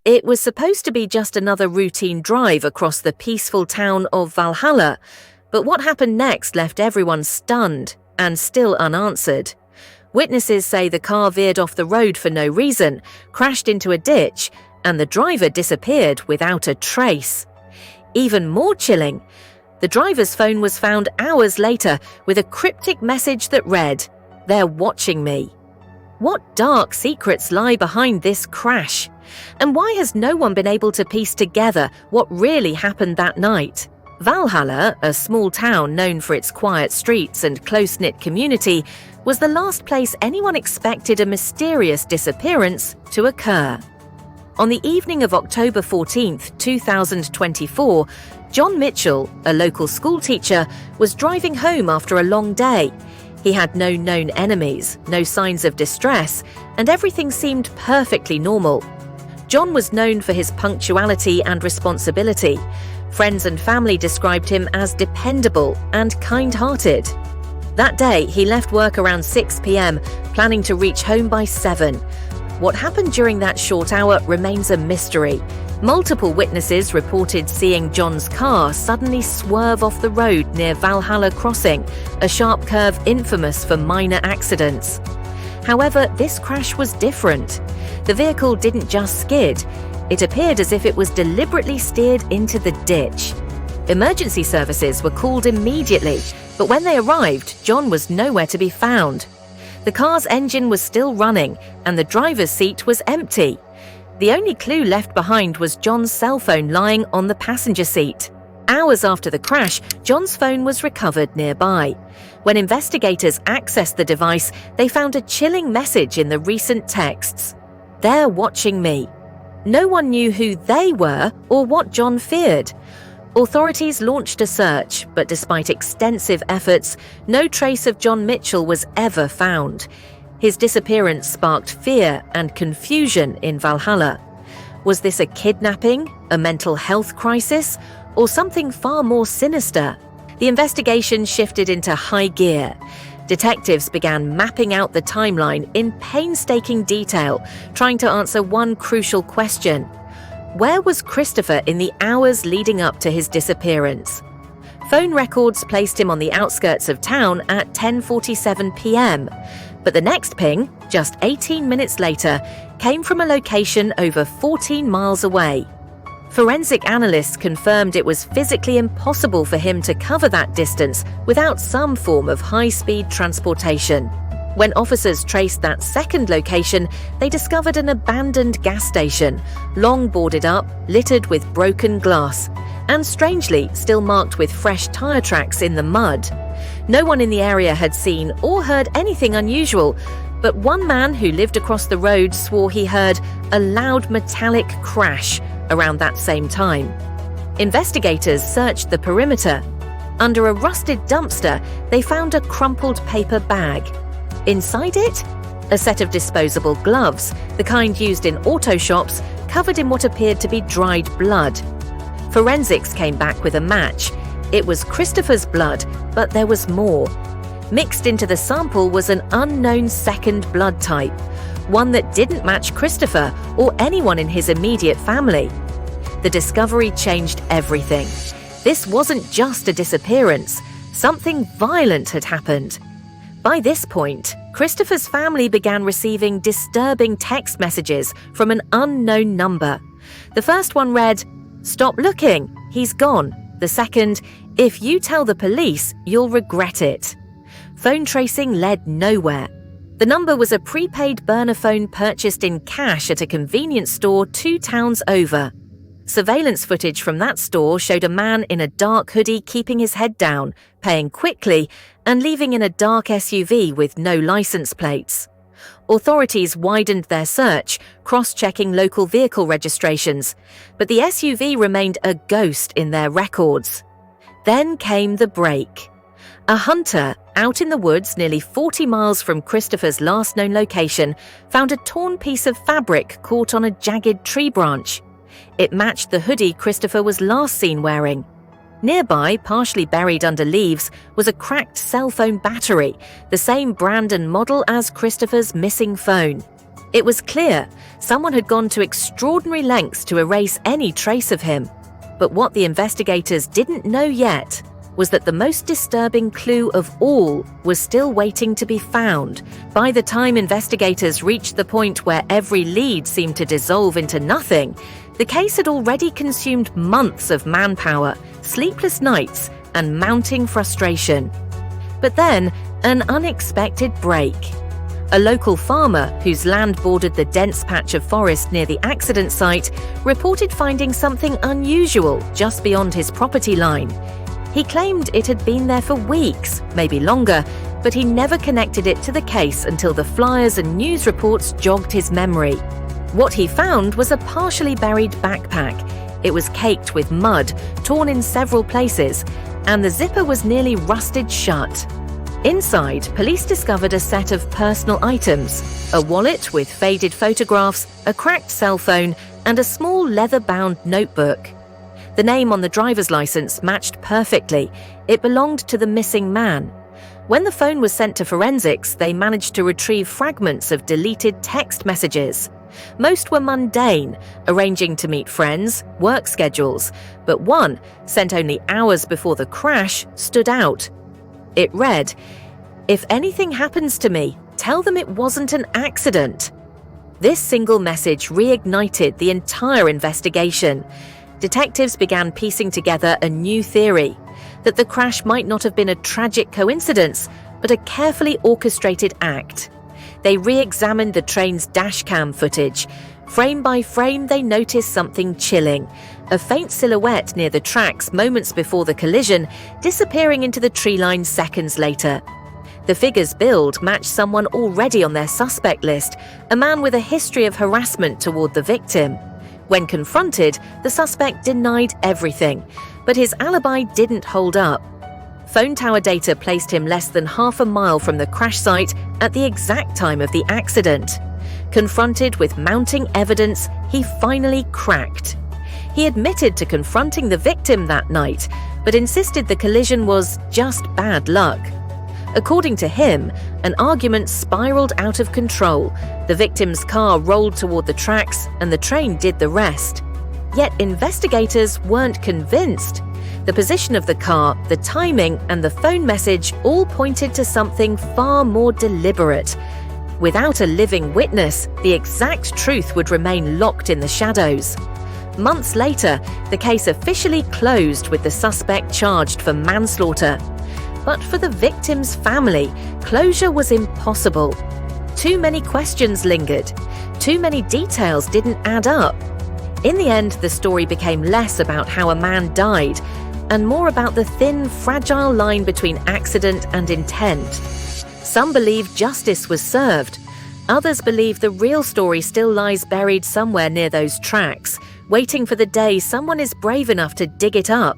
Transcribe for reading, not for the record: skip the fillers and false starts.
It was supposed to be just another routine drive across the peaceful town of Valhalla, but what happened next left everyone stunned and still unanswered. Witnesses say the car veered off the road for no reason, crashed into a ditch, and the driver disappeared without a trace. Even more chilling, the driver's phone was found hours later with a cryptic message that read, "They're watching me." What dark secrets lie behind this crash? And why has no one been able to piece together what really happened that night? Valhalla, a small town known for its quiet streets and close-knit community, was the last place anyone expected a mysterious disappearance to occur. On the evening of October 14, 2024, John Mitchell, a local schoolteacher, was driving home after a long day. He had no known enemies, no signs of distress, and everything seemed perfectly normal. John was known for his punctuality and responsibility. Friends and family described him as dependable and kind-hearted. That day, he left work around 6 p.m., planning to reach home by 7. What happened during that short hour remains a mystery. Multiple witnesses reported seeing John's car suddenly swerve off the road near Valhalla Crossing, a sharp curve infamous for minor accidents. However, this crash was different. The vehicle didn't just skid. It appeared as if it was deliberately steered into the ditch. Emergency services were called immediately, but when they arrived, John was nowhere to be found. The car's engine was still running, and the driver's seat was empty. The only clue left behind was John's cell phone lying on the passenger seat. Hours after the crash, John's phone was recovered nearby. When investigators accessed the device, they found a chilling message in the recent texts. "They're watching me." No one knew who they were or what John feared. Authorities launched a search, but despite extensive efforts, no trace of John Mitchell was ever found. His disappearance sparked fear and confusion in Valhalla. Was this a kidnapping, a mental health crisis, or something far more sinister? The investigation shifted into high gear. Detectives began mapping out the timeline in painstaking detail, trying to answer one crucial question. Where was Christopher in the hours leading up to his disappearance? Phone records placed him on the outskirts of town at 10:47 p.m. But the next ping, just 18 minutes later, came from a location over 14 miles away. Forensic analysts confirmed it was physically impossible for him to cover that distance without some form of high-speed transportation. When officers traced that second location, they discovered an abandoned gas station, long boarded up, littered with broken glass, and strangely still marked with fresh tire tracks in the mud. No one in the area had seen or heard anything unusual, but one man who lived across the road swore he heard a loud metallic crash around that same time. Investigators searched the perimeter. Under a rusted dumpster, they found a crumpled paper bag. Inside it, a set of disposable gloves, the kind used in auto shops, covered in what appeared to be dried blood. Forensics came back with a match. It was Christopher's blood, but there was more. Mixed into the sample was an unknown second blood type, one that didn't match Christopher or anyone in his immediate family. The discovery changed everything. This wasn't just a disappearance. Something violent had happened. By this point, Christopher's family began receiving disturbing text messages from an unknown number. The first one read, "Stop looking, he's gone." The second, "If you tell the police, you'll regret it." Phone tracing led nowhere. The number was a prepaid burner phone purchased in cash at a convenience store 2 towns over. Surveillance footage from that store showed a man in a dark hoodie keeping his head down, paying quickly, and leaving in a dark SUV with no license plates. Authorities widened their search, cross-checking local vehicle registrations, but the SUV remained a ghost in their records. Then came the break. A hunter, out in the woods nearly 40 miles from Christopher's last known location, found a torn piece of fabric caught on a jagged tree branch. It matched the hoodie Christopher was last seen wearing. Nearby, partially buried under leaves, was a cracked cell phone battery, the same brand and model as Christopher's missing phone. It was clear someone had gone to extraordinary lengths to erase any trace of him. But what the investigators didn't know yet was that the most disturbing clue of all was still waiting to be found. By the time investigators reached the point where every lead seemed to dissolve into nothing, the case had already consumed months of manpower, sleepless nights, and mounting frustration. But then, an unexpected break. A local farmer, whose land bordered the dense patch of forest near the accident site, reported finding something unusual just beyond his property line. He claimed it had been there for weeks, maybe longer, but he never connected it to the case until the flyers and news reports jogged his memory. What he found was a partially buried backpack. It was caked with mud, torn in several places, and the zipper was nearly rusted shut. Inside, police discovered a set of personal items: a wallet with faded photographs, a cracked cell phone, and a small leather-bound notebook. The name on the driver's license matched perfectly. It belonged to the missing man. When the phone was sent to forensics, they managed to retrieve fragments of deleted text messages. Most were mundane, arranging to meet friends, work schedules, but one, sent only hours before the crash, stood out. It read, "If anything happens to me, tell them it wasn't an accident." This single message reignited the entire investigation. Detectives began piecing together a new theory, that the crash might not have been a tragic coincidence, but a carefully orchestrated act. They re-examined the train's dashcam footage. Frame by frame, they noticed something chilling: a faint silhouette near the tracks moments before the collision, disappearing into the tree line seconds later. The figure's build matched someone already on their suspect list, a man with a history of harassment toward the victim. When confronted, the suspect denied everything, but his alibi didn't hold up. Phone tower data placed him less than half a mile from the crash site at the exact time of the accident. Confronted with mounting evidence, he finally cracked. He admitted to confronting the victim that night, but insisted the collision was just bad luck. According to him, an argument spiraled out of control. The victim's car rolled toward the tracks, and the train did the rest. Yet investigators weren't convinced. The position of the car, the timing, and the phone message all pointed to something far more deliberate. Without a living witness, the exact truth would remain locked in the shadows. Months later, the case officially closed with the suspect charged for manslaughter. But for the victim's family, closure was impossible. Too many questions lingered. Too many details didn't add up. In the end, the story became less about how a man died and more about the thin, fragile line between accident and intent. Some believe justice was served. Others believe the real story still lies buried somewhere near those tracks, waiting for the day someone is brave enough to dig it up.